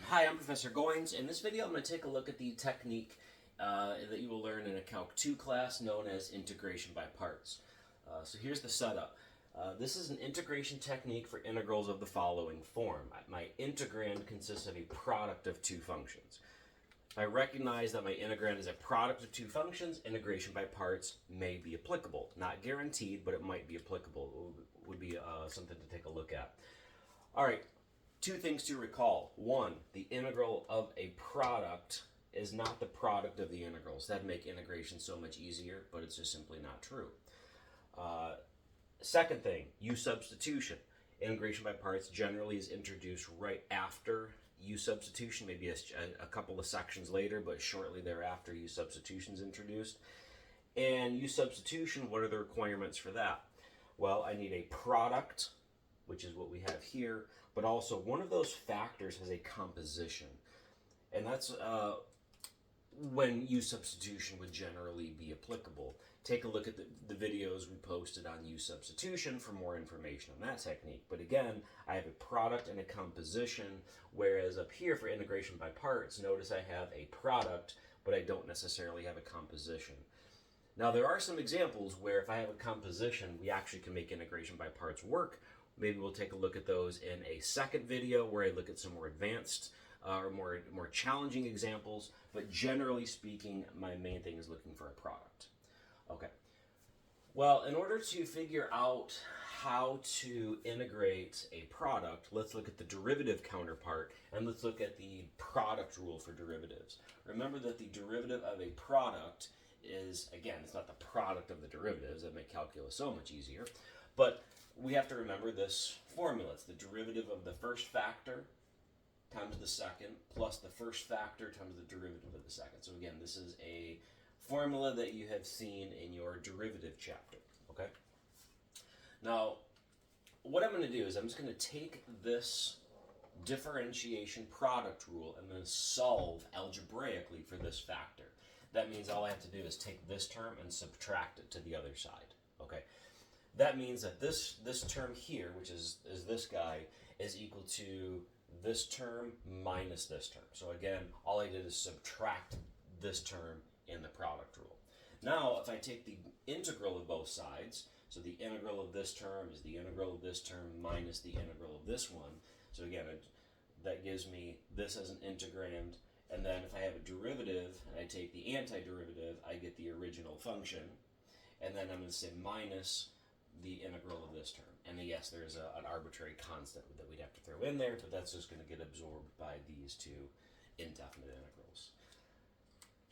Hi, I'm Professor Goins. In this video, I'm going to take a look at the technique that you will learn in a Calc 2 class known as integration by parts. So here's the setup. This is an integration technique for integrals of the following form. My integrand consists of a product of two functions. If I recognize that my integrand is a product of two functions, integration by parts may be applicable. Not guaranteed, but it might be applicable. It would be something to take a look at. All right. Two things to recall. One, the integral of a product is not the product of the integrals. That'd make integration so much easier, but it's just simply not true. Second thing, U substitution. Integration by parts generally is introduced right after U substitution, maybe a couple of sections later, but shortly thereafter U substitution is introduced. And U substitution, what are the requirements for that? Well, I need a product, which is what we have here, but also one of those factors has a composition. And that's when U substitution would generally be applicable. Take a look at the videos we posted on U substitution for more information on that technique. But again, I have a product and a composition, whereas up here for integration by parts, notice I have a product, but I don't necessarily have a composition. Now there are some examples where if I have a composition, we actually can make integration by parts work. Maybe we'll take a look at those in a second video where I look at some more advanced or more challenging examples. But generally speaking, my main thing is looking for a product. Okay. Well, in order to figure out how to integrate a product, let's look at the derivative counterpart and let's look at the product rule for derivatives. Remember that the derivative of a product is, again, it's not the product of the derivatives. That make calculus so much easier. But we have to remember this formula. It's the derivative of the first factor times the second plus the first factor times the derivative of the second. So again, this is a formula that you have seen in your derivative chapter. Okay? Now, what I'm going to do is I'm just going to take this differentiation product rule and then solve algebraically for this factor. That means all I have to do is take this term and subtract it to the other side. Okay? That means that this term here, which is this guy, is equal to this term minus this term. So again, all I did is subtract this term in the product rule. Now, if I take the integral of both sides, so the integral of this term is the integral of this term minus the integral of this one. So again, that gives me this as an integrand. And then if I have a derivative and I take the antiderivative, I get the original function. And then I'm going to say minus the integral of this term. And yes, there's an arbitrary constant that we'd have to throw in there, but that's just going to get absorbed by these two indefinite integrals.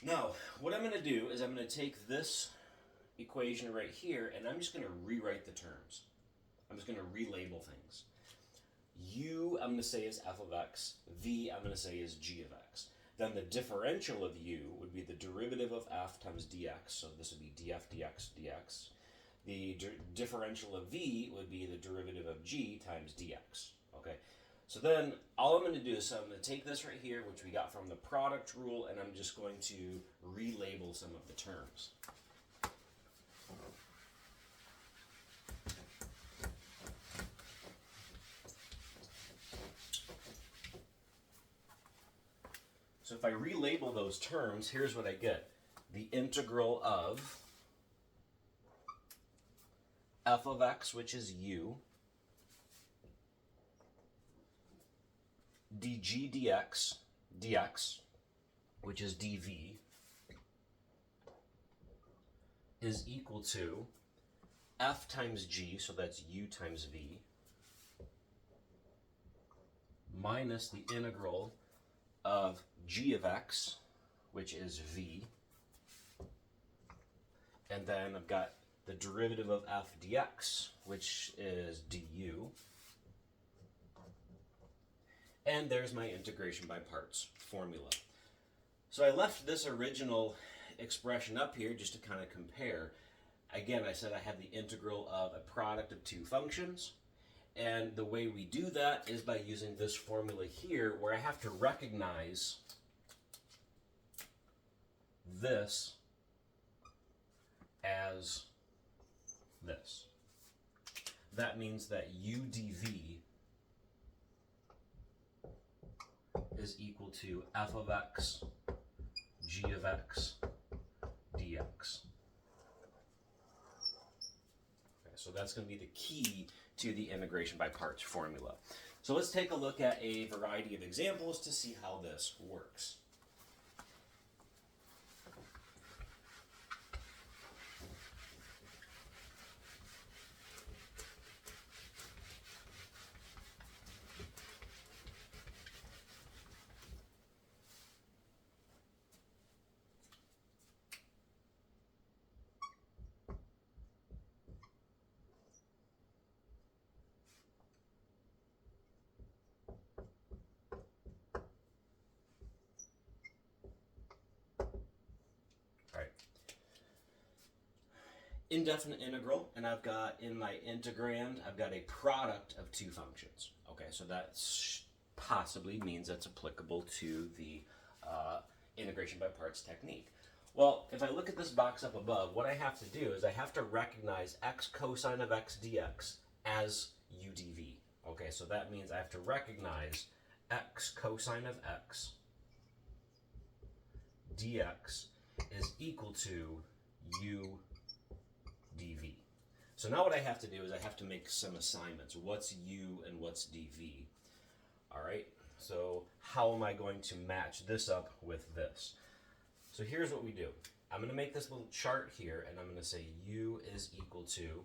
Now, what I'm going to do is I'm going to take this equation right here, and I'm just going to rewrite the terms. I'm just going to relabel things. U, I'm going to say is f of x. V, I'm going to say is g of x. Then the differential of u would be the derivative of f times dx, so this would be df dx dx. The differential of v would be the derivative of g times dx. Okay, so then all I'm going to do is I'm going to take this right here, which we got from the product rule, and I'm just going to relabel some of the terms. So if I relabel those terms, here's what I get. The integral of f of x, which is u, dg dx, which is dv, is equal to f times g, so that's u times v, minus the integral of g of x, which is v, and then I've got the derivative of f dx, which is du, and there's my integration by parts formula. So I left this original expression up here just to kind of compare. Again, I said I have the integral of a product of two functions, and the way we do that is by using this formula here, where I have to recognize this as this. That means that u dv is equal to f of x, g of x, dx. Okay, so that's going to be the key to the integration by parts formula. So let's take a look at a variety of examples to see how this works. Indefinite integral, and I've got in my integrand, I've got a product of two functions. Okay, so that possibly means that's applicable to the integration by parts technique. Well, if I look at this box up above, what I have to do is I have to recognize x cosine of x dx as u dv. Okay, so that means I have to recognize x cosine of x dx is equal to u dv. So now what I have to do is I have to make some assignments. What's u and what's dv? All right, so how am I going to match this up with this? So here's what we do. I'm going to make this little chart here, and I'm going to say u is equal to,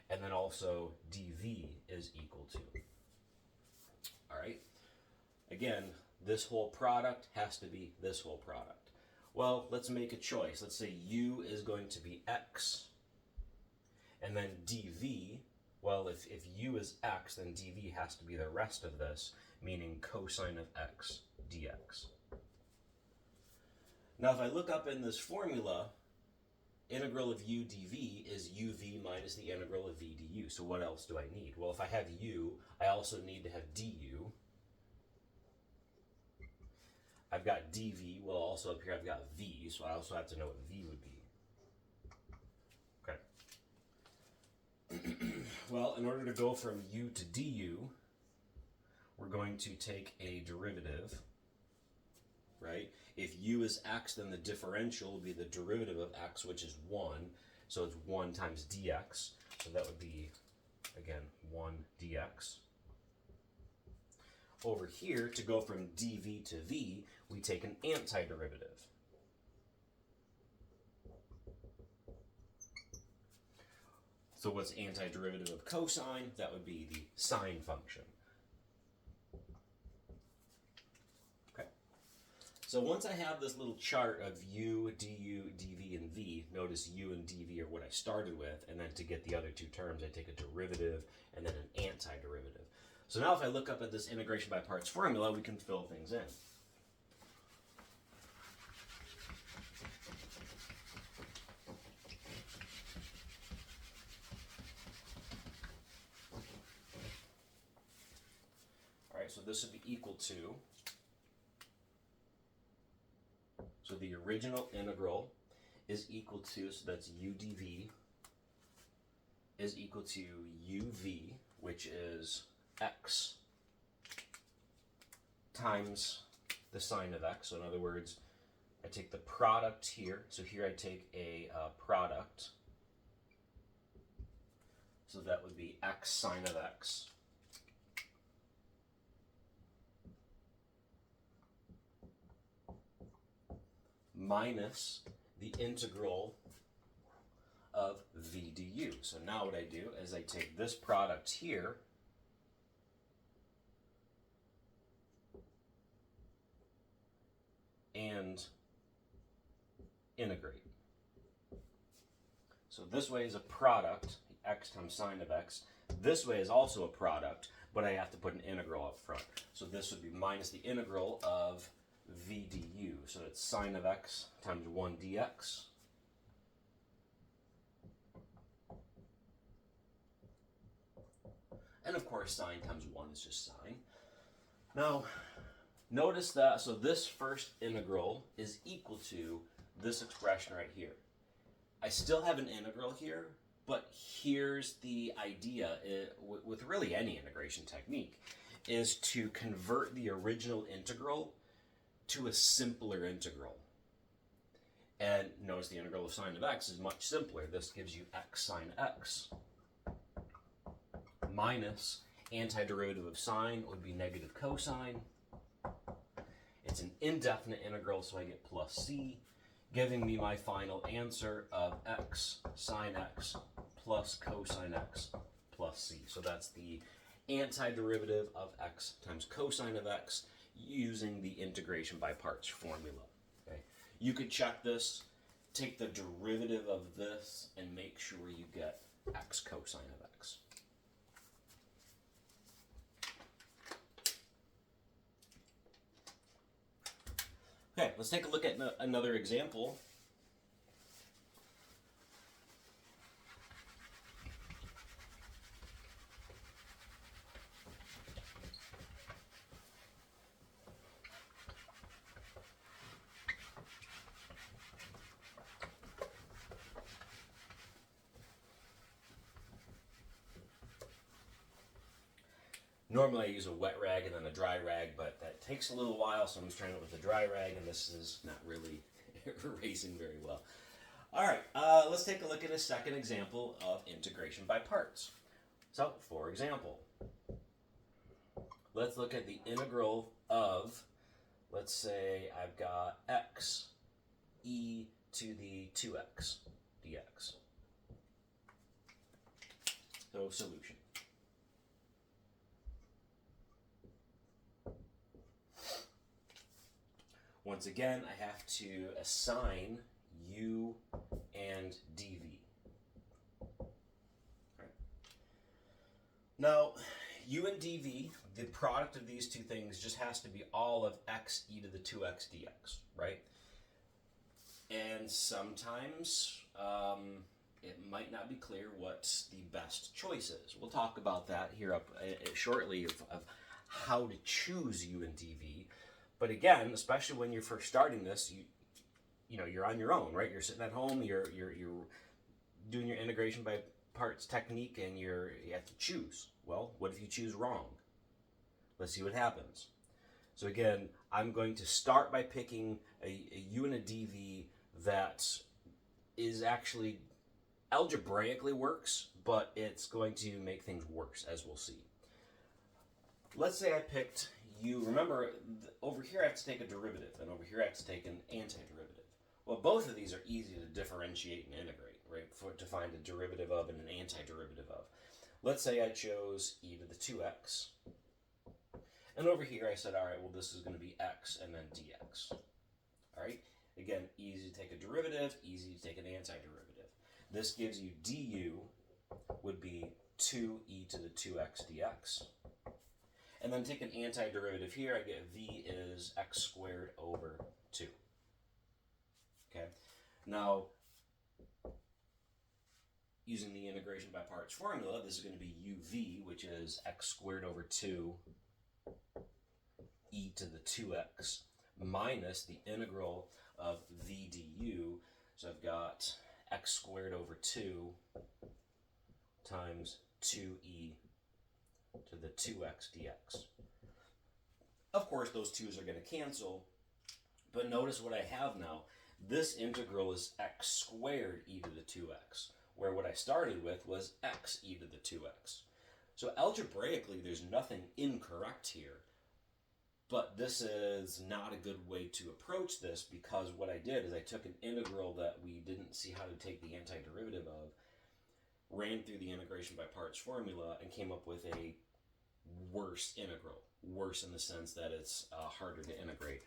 and then also dv is equal to. All right, again, this whole product has to be this whole product. Well, let's make a choice. Let's say u is going to be x, and then dv, well, if u is x, then dv has to be the rest of this, meaning cosine of x dx. Now, if I look up in this formula, integral of u dv is uv minus the integral of v du. So what else do I need? Well, if I have u, I also need to have du. I've got dv, well, also up here I've got v, so I also have to know what v would be. Well, in order to go from u to du, we're going to take a derivative, right? If u is x, then the differential will be the derivative of x, which is 1. So it's 1 times dx. So that would be, again, 1 dx. Over here, to go from dv to v, we take an antiderivative. So what's antiderivative of cosine? That would be the sine function. Okay. So once I have this little chart of u, du, dv, and v, notice u and dv are what I started with, and then to get the other two terms, I take a derivative and then an antiderivative. So now if I look up at this integration by parts formula, we can fill things in. So this would be equal to, so the original integral is equal to, so that's u dv is equal to uv, which is x times the sine of x. So in other words, I take the product here. So here I take a product. So that would be x sine of x. Minus the integral of v du. So now what I do is I take this product here and integrate. So this way is a product, x times sine of x. This way is also a product, but I have to put an integral up front. So this would be minus the integral of v du. So it's sine of x times 1 dx. And of course, sine times 1 is just sine. Now, notice that, so this first integral is equal to this expression right here. I still have an integral here, but here's the idea with really any integration technique, is to convert the original integral to a simpler integral. And notice the integral of sine of x is much simpler. This gives you x sine x minus antiderivative of sine would be negative cosine. It's an indefinite integral, so I get plus c, giving me my final answer of x sine x plus cosine x plus c. So that's the antiderivative of x times cosine of x using the integration by parts formula. Okay. You could check this, take the derivative of this, and make sure you get x cosine of x. Okay, let's take a look at another example. Normally I use a wet rag and then a dry rag, but that takes a little while, so I'm just trying it with a dry rag, and this is not really erasing very well. All right, let's take a look at a second example of integration by parts. So, for example, let's look at the integral of, let's say I've got x e to the 2x dx. So, solution. Once again, I have to assign u and dv. Right. Now, u and dv, the product of these two things just has to be all of x e to the 2x dx, right? And sometimes it might not be clear what the best choice is. We'll talk about that here up shortly of how to choose u and dv. But again, especially when you're first starting this, you know you're on your own, right? You're sitting at home, you're doing your integration by parts technique, and you have to choose. Well, what if you choose wrong? Let's see what happens. So again, I'm going to start by picking a u and a dv that is actually algebraically works, but it's going to make things worse, as we'll see. Let's say I picked u. Remember, over here I have to take a derivative, and over here I have to take an antiderivative. Well, both of these are easy to differentiate and integrate, right, to find a derivative of and an antiderivative of. Let's say I chose e to the 2x. And over here I said, all right, well, this is going to be x and then dx. All right? Again, easy to take a derivative, easy to take an antiderivative. This gives you du would be 2e to the 2x dx. And then take an antiderivative here, I get v is x squared over 2. Okay? Now, using the integration by parts formula, this is going to be uv, which is x squared over 2 e to the 2x minus the integral of v du. So I've got x squared over 2 times 2e to the 2x dx. Of course, those 2's are going to cancel, but notice what I have now. This integral is x squared e to the 2x, where what I started with was x e to the 2x. So algebraically, there's nothing incorrect here, but this is not a good way to approach this, because what I did is I took an integral that we didn't see how to take the antiderivative of, ran through the integration by parts formula, and came up with a worse integral. Worse in the sense that it's harder to integrate.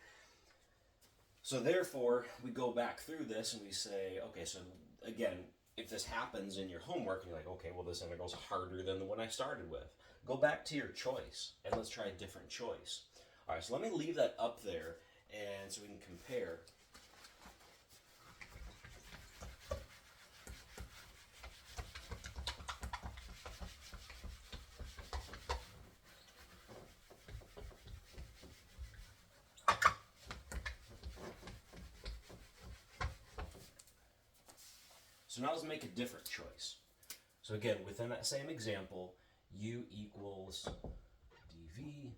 So therefore, we go back through this and we say, okay, so again, if this happens in your homework and you're like, okay, well, this integral's harder than the one I started with, go back to your choice and let's try a different choice. All right, so let me leave that up there and so we can compare. So now let's make a different choice. So again, within that same example, u equals dv,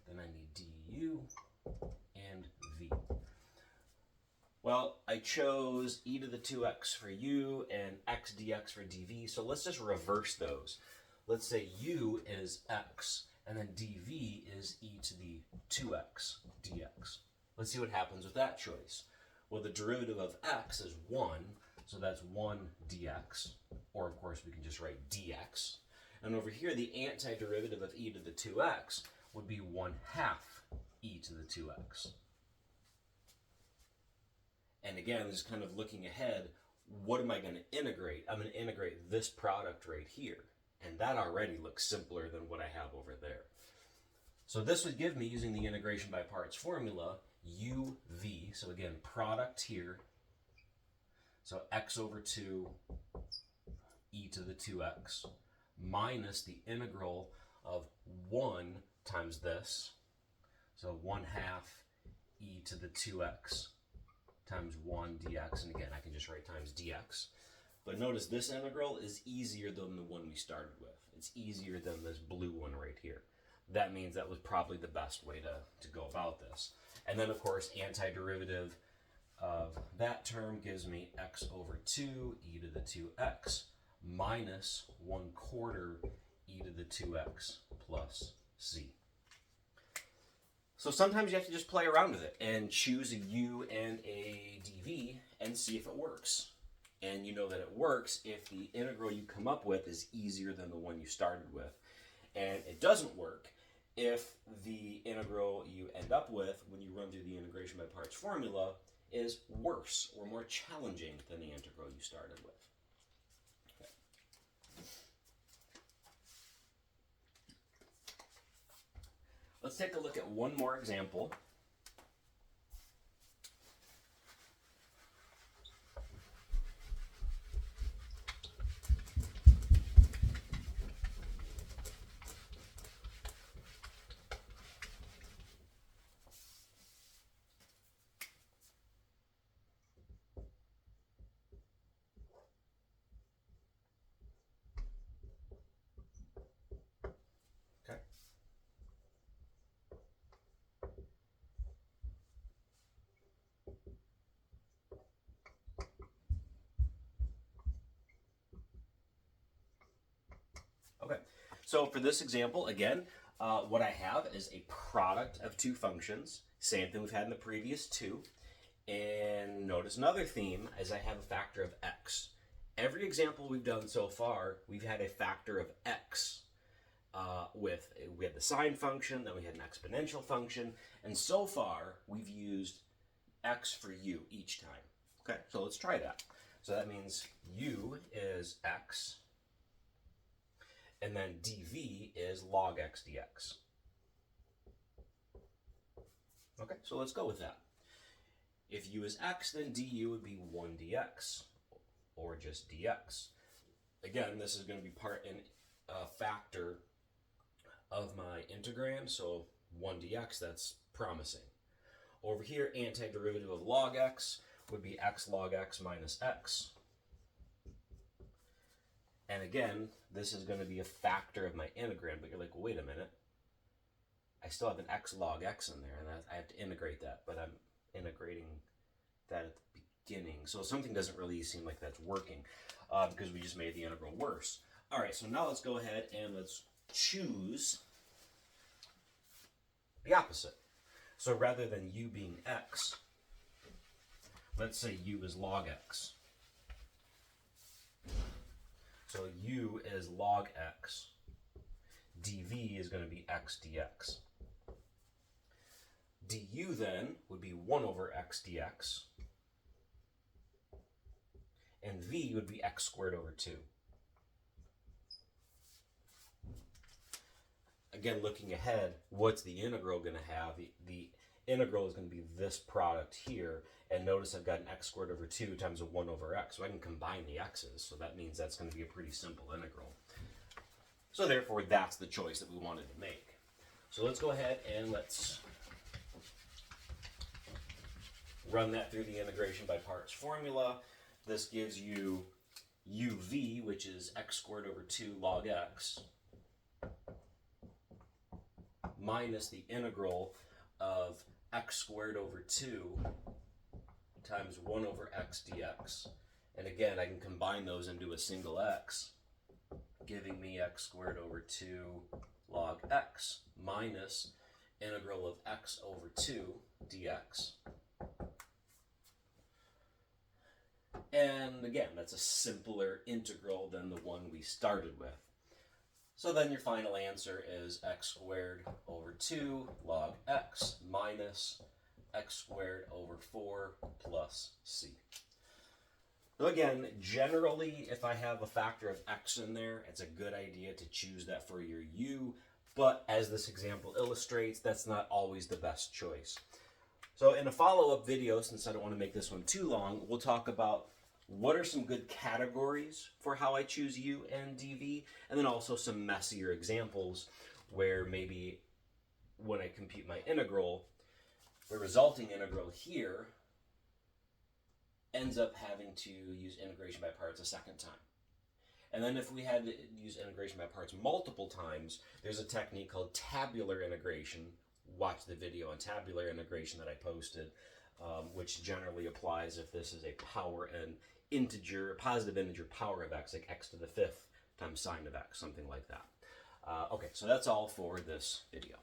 then I need du, and v. Well, I chose e to the 2x for u and x dx for dv, so let's just reverse those. Let's say u is x, and then dv is e to the 2x dx. Let's see what happens with that choice. Well, the derivative of x is 1, so that's 1 dx, or of course we can just write dx. And over here, the antiderivative of e to the 2x would be 1/2 e to the 2x. And again, just kind of looking ahead, what am I going to integrate? I'm going to integrate this product right here. And that already looks simpler than what I have over there. So this would give me, using the integration by parts formula, uv, so again, product here, so x over 2 e to the 2x, minus the integral of 1 times this, so 1/2 e to the 2x times 1 dx, and again, I can just write times dx. But notice this integral is easier than the one we started with. It's easier than this blue one right here. That means that was probably the best way to go about this. And then, of course, antiderivative of that term gives me x over 2 e to the 2x minus 1/4 e to the 2x plus c. So sometimes you have to just play around with it and choose a u and a dv and see if it works. And you know that it works if the integral you come up with is easier than the one you started with. And it doesn't work if the integral you end up with when you run through the integration by parts formula is worse or more challenging than the integral you started with. Okay. Let's take a look at one more example. Okay, so for this example, again, what I have is a product of two functions. Same thing we've had in the previous two. And notice another theme is I have a factor of x. Every example we've done so far, we've had a factor of x. We had the sine function, then we had an exponential function, and so far we've used x for u each time. Okay, so let's try that. So that means u is x, and then dv is log x dx. Okay, so let's go with that. If u is x, then du would be 1 dx, or just dx. Again, this is going to be part in a factor of my integrand, so 1 dx, that's promising. Over here, antiderivative of log x would be x log x minus x. And again, this is going to be a factor of my integrand, but you're like, well, wait a minute. I still have an x log x in there, and I have to integrate that, but I'm integrating that at the beginning. So something doesn't really seem like that's working because we just made the integral worse. All right, so now let's go ahead and let's choose the opposite. So rather than u being x, let's say u is log x. So u is log x. dv is going to be x dx. du then would be 1 over x dx. And v would be x squared over 2. Again, looking ahead, what's the integral going to have? The integral is going to be this product here. And notice I've got an x squared over 2 times a 1 over x. So I can combine the x's. So that means that's going to be a pretty simple integral. So therefore, that's the choice that we wanted to make. So let's go ahead and let's run that through the integration by parts formula. This gives you uv, which is x squared over 2 log x, minus the integral of x squared over 2 times 1 over x dx. And again, I can combine those into a single x, giving me x squared over 2 log x minus integral of x over 2 dx. And again, that's a simpler integral than the one we started with. So then your final answer is x squared over 2 log x minus x squared over 4 plus c. So again, generally, if I have a factor of x in there, it's a good idea to choose that for your u, but as this example illustrates, that's not always the best choice. So in a follow-up video, since I don't want to make this one too long, we'll talk about what are some good categories for how I choose u and dv, and then also some messier examples where maybe when I compute my integral, the resulting integral here ends up having to use integration by parts a second time. And then if we had to use integration by parts multiple times, there's a technique called tabular integration. Watch the video on tabular integration that I posted, which generally applies if this is a power and integer, a positive integer power of x, like x to the 5th times sine of x, something like that. Okay, so that's all for this video.